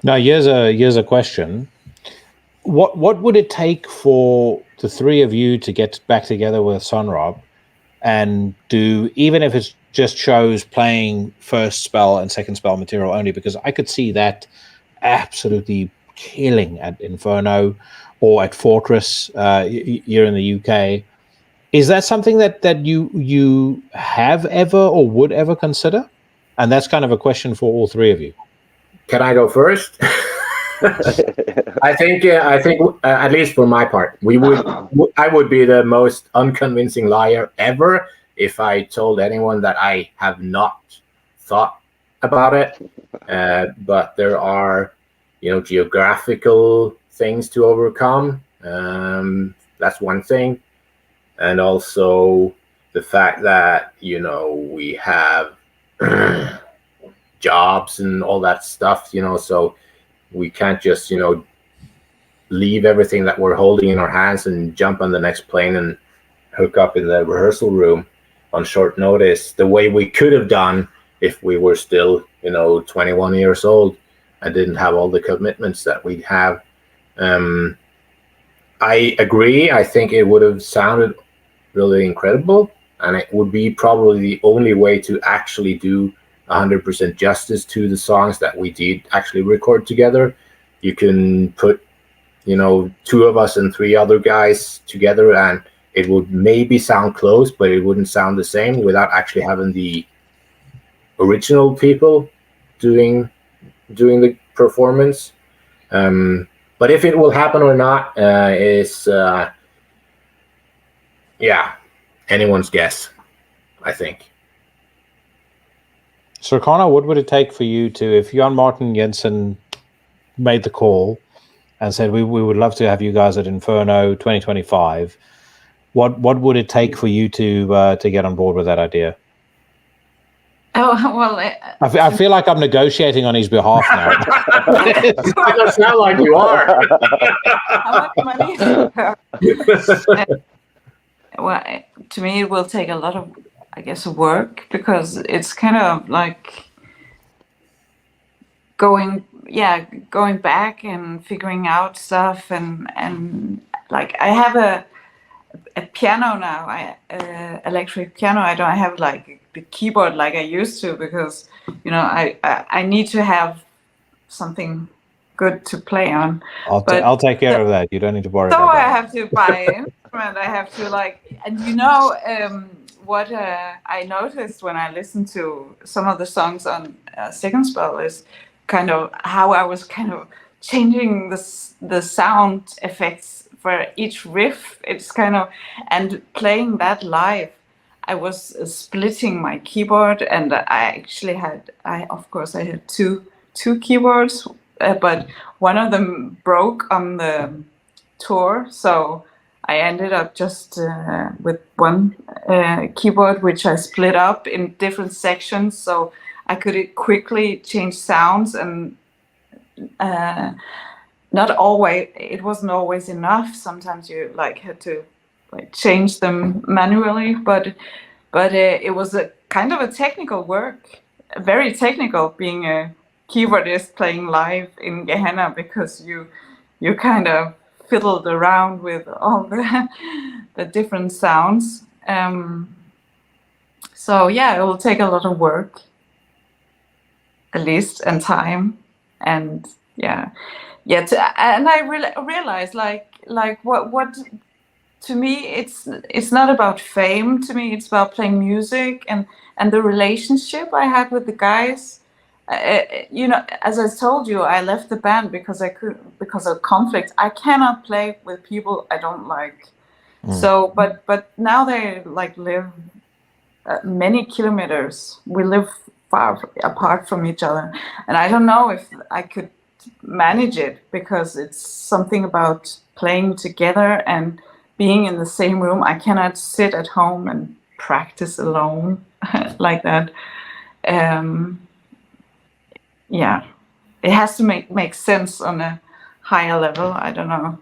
Now, here's a question. What would it take for the three of you to get back together with Sunrob and do, even if it's just shows playing first spell and second spell material only, because I could see that absolutely killing at Inferno or at Fortress here in the UK. Is that something that you have ever or would ever consider? And that's kind of a question for all three of you. Can I go first? I think at least for my part, I would be the most unconvincing liar ever if I told anyone that I have not thought about it. But there are, geographical things to overcome. That's one thing, and also the fact that we have jobs and all that stuff. So we can't just leave everything that we're holding in our hands and jump on the next plane and hook up in the rehearsal room on short notice the way we could have done if we were still 21 years old and didn't have all the commitments that we have. I agree. I think it would have sounded really incredible, and it would be probably the only way to actually do 100% justice to the songs that we did actually record together. You can put two of us and three other guys together and it would maybe sound close, but it wouldn't sound the same without actually having the original people doing the performance. But if it will happen or not is anyone's guess, I think. Sarcana, what would it take for you to, if Jan Martin Jensen made the call and said we would love to have you guys at Inferno 2025, what would it take for you to get on board with that idea? Oh, well, I feel like I'm negotiating on his behalf now. It doesn't sound like you are. How much money? Well, to me, it will take a lot of, I guess, work, because it's kind of like going back and figuring out stuff, and like I have a piano now, electric piano. I don't have like the keyboard like I used to, because I need to have something good to play on. I'll take care of that. You don't need to worry so about that. I have to buy an instrument. I have to what I noticed when I listened to some of the songs on Second Spell is kind of how I was kind of changing the sound effects for each riff. It's kind of, and playing that live, I was splitting my keyboard, and I had two keyboards, but one of them broke on the tour, so I ended up just with one keyboard, which I split up in different sections, so I could quickly change sounds, and not always. It wasn't always enough. Sometimes you had to change them manually, but it was a kind of a technical work, very technical, being a keyboardist playing live in Gehenna, because you kind of fiddled around with all the different sounds. So yeah, it will take a lot of work, at least, and time, and and I realized what to me it's not about fame. To me, it's about playing music and the relationship I had with the guys. As I told you, I left the band because of conflict. I cannot play with people I don't like. So, but now they live many kilometers. We live far apart from each other, and I don't know if I could manage it, because it's something about playing together and being in the same room. I cannot sit at home and practice alone like that. It has to make sense on a higher level. I don't know.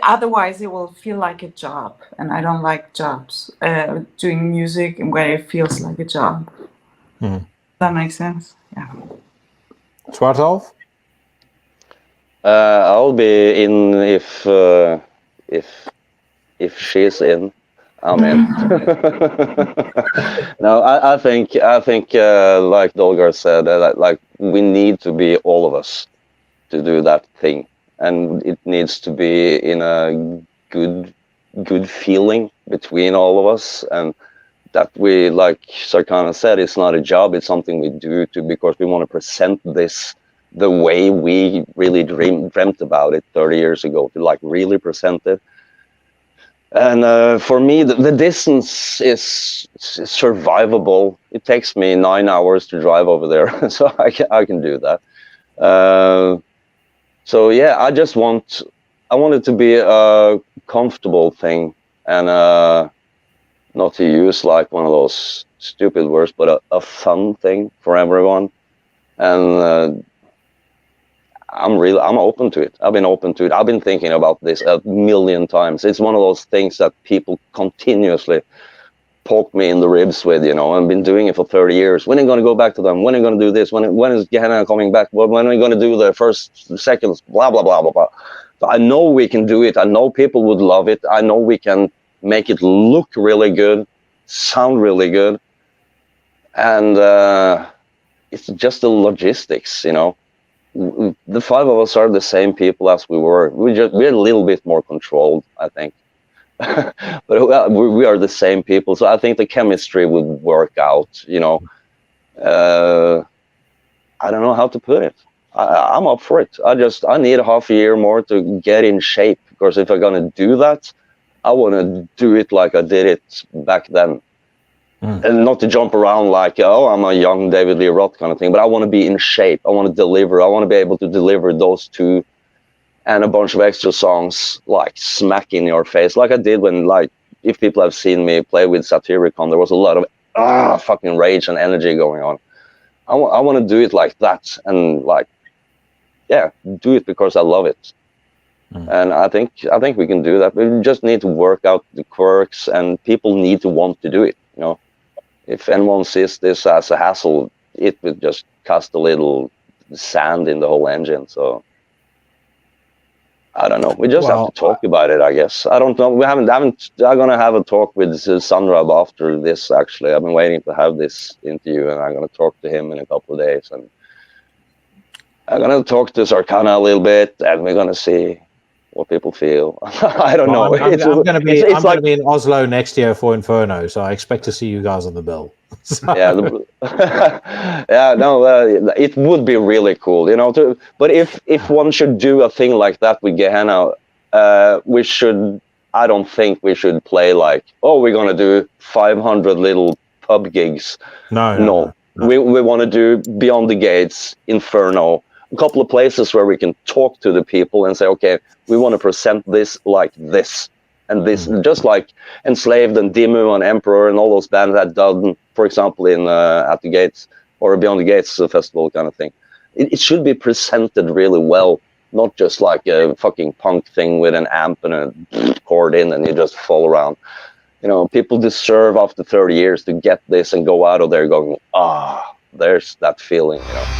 Otherwise, it will feel like a job, and I don't like jobs. Doing music where it feels like a job. That makes sense. Yeah. Svartalv? I'll be in if she's in. I'm in. No, I think like Dolgar said, like we need to be all of us to do that thing, and it needs to be in a good feeling between all of us, and that we, like Sarcana said, it's not a job, it's something we do because we want to present this the way we really dreamt about it 30 years ago, to like really present it. And for me, the distance is survivable. It takes me 9 hours to drive over there, so I can do that. So yeah, I want it to be a comfortable thing, and not to use like one of those stupid words, but a fun thing for everyone. And I'm open to it. I've been open to it. I've been thinking about this a million times. It's one of those things that people continuously poke me in the ribs with, you know. I've been doing it for 30 years. When are you going to go back to them? When are you going to do this? When is Gehenna coming back? When are you going to do the first, seconds? Blah, blah, blah, blah, blah. So I know we can do it. I know people would love it. I know we can make it look really good, sound really good. And it's just the logistics, you know. The five of us are the same people as we were. We're a little bit more controlled, I think. But we are the same people, so I think the chemistry would work out, you know. I don't know how to put it. I'm up for it. I need half a year more to get in shape, because if I'm gonna do that, I want to do it like I did it back then. And not to jump around like, oh, I'm a young David Lee Roth kind of thing, but I want to be in shape. I want to deliver. I want to be able to deliver those two and a bunch of extra songs, like smack in your face, like I did when, like, if people have seen me play with Satyricon, there was a lot of fucking rage and energy going on. I want to do it like that, and like, yeah, do it because I love it. And I think we can do that. We just need to work out the quirks, and people need to want to do it, you know. If anyone sees this as a hassle, it would just cost a little sand in the whole engine. So I don't know. We just have to talk about it, I guess. I don't know. I'm gonna have a talk with Sunrab after this. Actually, I've been waiting to have this interview, and I'm gonna talk to him in a couple of days, and I'm gonna talk to Sarcana a little bit, and we're gonna see what people feel. I don't know. I'm going to be in Oslo next year for Inferno, so I expect to see you guys on the bill. Yeah, yeah, no, it would be really cool, you know. But if one should do a thing like that with Gehenna, we should. I don't think we should play like, oh, we're gonna do 500 little pub gigs. No. We want to do Beyond the Gates, Inferno, a couple of places where we can talk to the people and say, okay, we want to present this like this and this, just like Enslaved and Dimmu and Emperor and all those bands that done, for example, in At the Gates or Beyond the Gates festival kind of thing. It should be presented really well, not just like a fucking punk thing with an amp and a chord in and you just fall around. You know, people deserve after 30 years to get this and go out of there going, there's that feeling, you know.